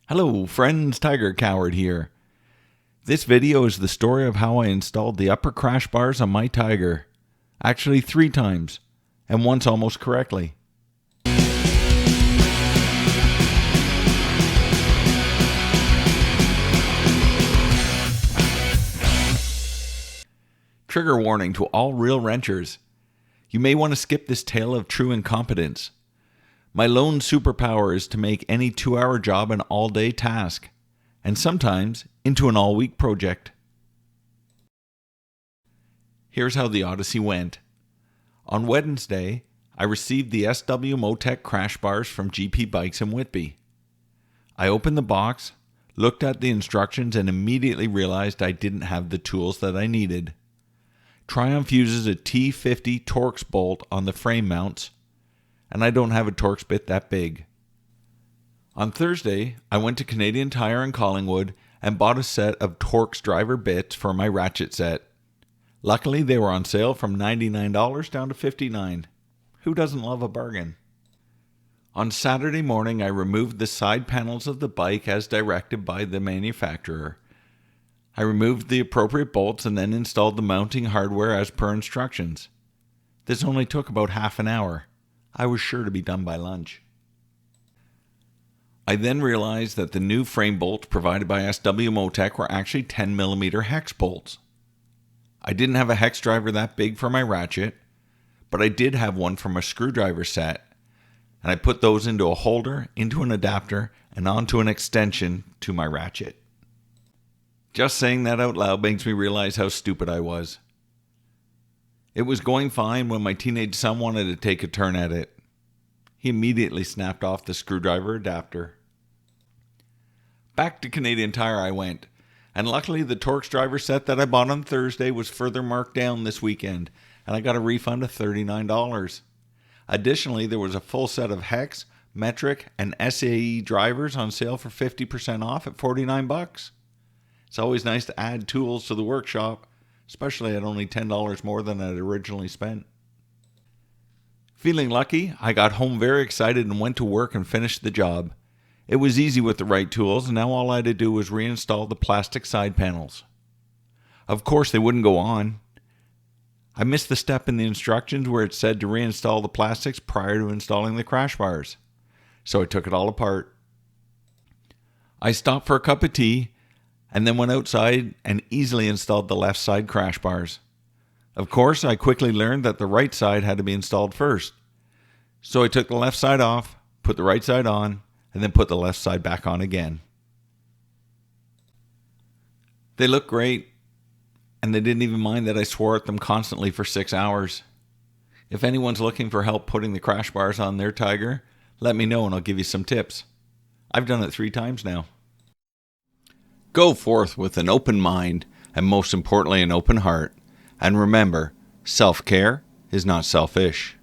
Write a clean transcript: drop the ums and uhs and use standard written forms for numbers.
Hello friends, Tiger Coward here. This video is the story of how I installed the upper crash bars on my Tiger. Actually 3 times, and once almost correctly. Trigger warning to all real wrenchers. You may want to skip this tale of true incompetence. My lone superpower is to make any 2-hour job an all-day task, and sometimes into an all-week project. Here's how the Odyssey went. On Wednesday, I received the SW Motech crash bars from GP Bikes in Whitby. I opened the box, looked at the instructions, and immediately realized I didn't have the tools that I needed. Triumph uses a T50 Torx bolt on the frame mounts, and I don't have a Torx bit that big. On Thursday, I went to Canadian Tire in Collingwood and bought a set of Torx driver bits for my ratchet set. Luckily, they were on sale from $99 down to $59. Who doesn't love a bargain? On Saturday morning, I removed the side panels of the bike as directed by the manufacturer. I removed the appropriate bolts and then installed the mounting hardware as per instructions. This only took about half an hour. I was sure to be done by lunch. I then realized that the new frame bolts provided by SW Motech were actually 10mm hex bolts. I didn't have a hex driver that big for my ratchet, but I did have one from a screwdriver set, and I put those into a holder, into an adapter, and onto an extension to my ratchet. Just saying that out loud makes me realize how stupid I was. It was going fine when my teenage son wanted to take a turn at it. He immediately snapped off the screwdriver adapter. Back to Canadian Tire I went, and luckily the Torx driver set that I bought on Thursday was further marked down this weekend, and I got a refund of $39. Additionally, there was a full set of hex, metric, and SAE drivers on sale for 50% off at $49. It's always nice to add tools to the workshop, especially at only $10 more than I'd originally spent. Feeling lucky, I got home very excited and went to work and finished the job. It was easy with the right tools, and now all I had to do was reinstall the plastic side panels. Of course, they wouldn't go on. I missed the step in the instructions where it said to reinstall the plastics prior to installing the crash bars, so I took it all apart. I stopped for a cup of tea, and then went outside and easily installed the left side crash bars. Of course, I quickly learned that the right side had to be installed first. So I took the left side off, put the right side on, and then put the left side back on again. They look great, and they didn't even mind that I swore at them constantly for 6 hours. If anyone's looking for help putting the crash bars on their Tiger, let me know and I'll give you some tips. I've done it 3 times now. Go forth with an open mind, and most importantly, an open heart. And remember, self-care is not selfish.